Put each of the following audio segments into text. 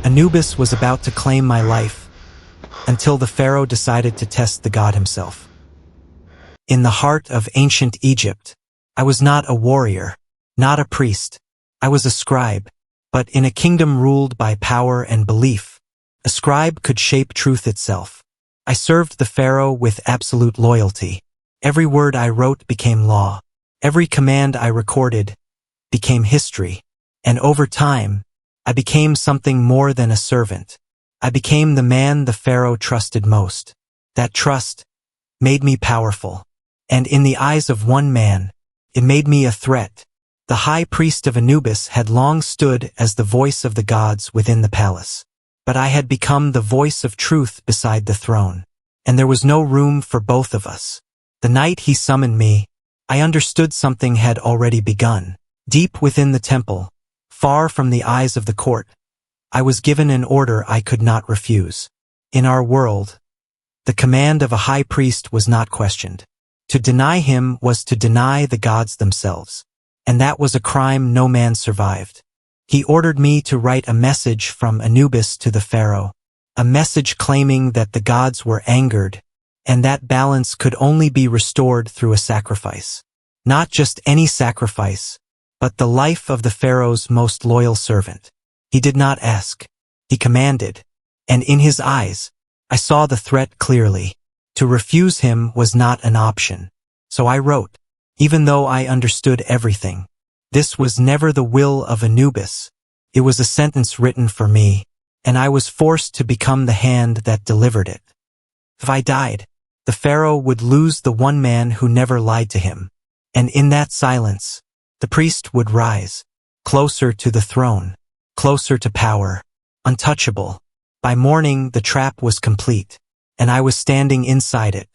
Anubis was about to claim my life, until the pharaoh decided to test the god himself. In the heart of ancient Egypt, I was not a warrior, not a priest. I was a scribe, but in a kingdom ruled by power and belief, a scribe could shape truth itself. I served the pharaoh with absolute loyalty. Every word I wrote became law. Every command I recorded became history. And over time, I became something more than a servant. I became the man the pharaoh trusted most. That trust made me powerful. And in the eyes of one man, it made me a threat. The high priest of Anubis had long stood as the voice of the gods within the palace. But I had become the voice of truth beside the throne. And there was no room for both of us. The night he summoned me, I understood something had already begun. Deep within the temple, far from the eyes of the court, I was given an order I could not refuse. In our world, the command of a high priest was not questioned. To deny him was to deny the gods themselves. And that was a crime no man survived. He ordered me to write a message from Anubis to the pharaoh, a message claiming that the gods were angered, and that balance could only be restored through a sacrifice. Not just any sacrifice, but the life of the pharaoh's most loyal servant. He did not ask. He commanded. And in his eyes, I saw the threat clearly. To refuse him was not an option. So I wrote, even though I understood everything. This was never the will of Anubis. It was a sentence written for me, and I was forced to become the hand that delivered it. If I died, the pharaoh would lose the one man who never lied to him. And in that silence, the priest would rise, closer to the throne, closer to power, untouchable. By morning, the trap was complete, and I was standing inside it.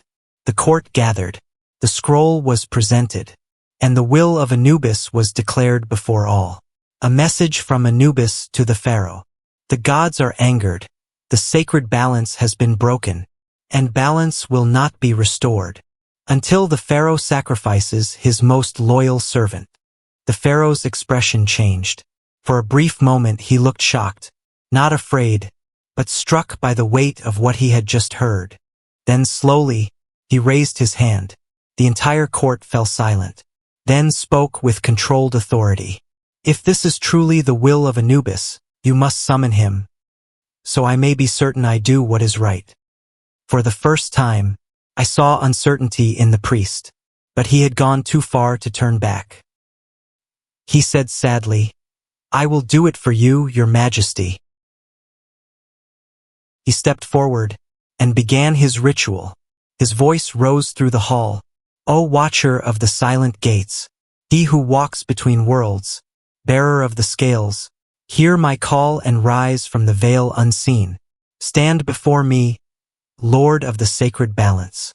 The court gathered, the scroll was presented, and the will of Anubis was declared before all. A message from Anubis to the pharaoh. The gods are angered, the sacred balance has been broken, and balance will not be restored until the pharaoh sacrifices his most loyal servant. The pharaoh's expression changed. For a brief moment he looked shocked, not afraid, but struck by the weight of what he had just heard. Then slowly, he raised his hand. The entire court fell silent, then spoke with controlled authority. If this is truly the will of Anubis, you must summon him, so I may be certain I do what is right. For the first time, I saw uncertainty in the priest, but he had gone too far to turn back. He said sadly, "I will do it for you, your majesty." He stepped forward and began his ritual. His voice rose through the hall. "O watcher of the silent gates, he who walks between worlds, bearer of the scales, hear my call and rise from the veil unseen. Stand before me, Lord of the sacred balance."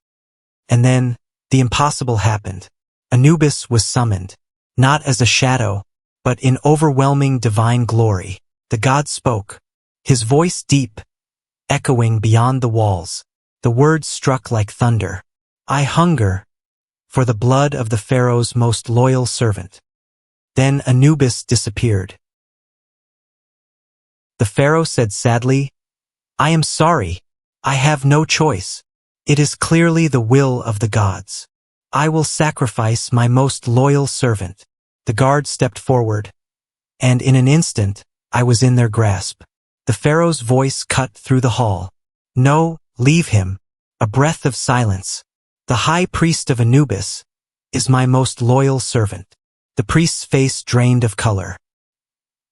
And then, the impossible happened. Anubis was summoned, not as a shadow, but in overwhelming divine glory. The god spoke, his voice deep, echoing beyond the walls. The words struck like thunder. "I hunger for the blood of the pharaoh's most loyal servant." Then Anubis disappeared. The pharaoh said sadly, "I am sorry. I have no choice. It is clearly the will of the gods. I will sacrifice my most loyal servant." The guard stepped forward, and in an instant, I was in their grasp. The pharaoh's voice cut through the hall. "No, leave him." A breath of silence. "The high priest of Anubis is my most loyal servant." The priest's face drained of color.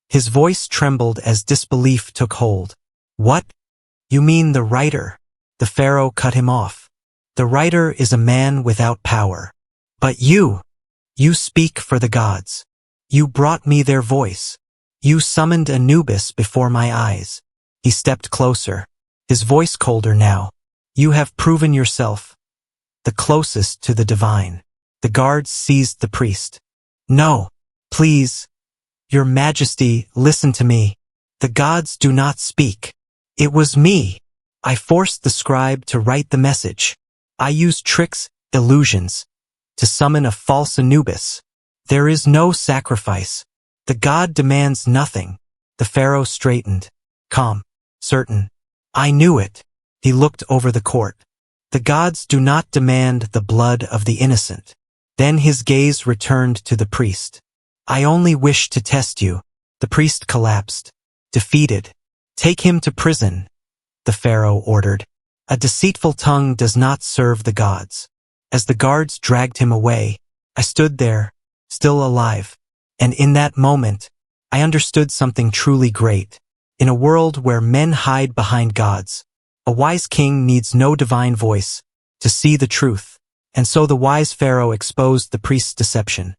His voice trembled as disbelief took hold. "What? You mean the writer?" The pharaoh cut him off. "The writer is a man without power. But you speak for the gods. You brought me their voice. You summoned Anubis before my eyes." He stepped closer, his voice colder now. "You have proven yourself the closest to the divine." The guards seized the priest. "No, please, your majesty, listen to me. The gods do not speak. It was me. I forced the scribe to write the message. I used tricks, illusions, to summon a false Anubis. There is no sacrifice. The god demands nothing." The pharaoh straightened. calm, certain. I knew it. He looked over the court. The gods do not demand the blood of the innocent. Then his gaze returned to the priest. I only wish to test you. The priest collapsed, defeated. Take him to prison, the pharaoh ordered. A deceitful tongue does not serve the gods. As the guards dragged him away, I stood there, still alive. And in that moment, I understood something truly great. In a world where men hide behind gods, a wise king needs no divine voice to see the truth. And so the wise pharaoh exposed the priest's deception,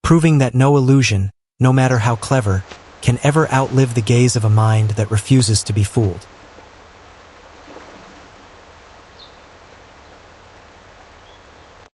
proving that no illusion, no matter how clever, can ever outlive the gaze of a mind that refuses to be fooled.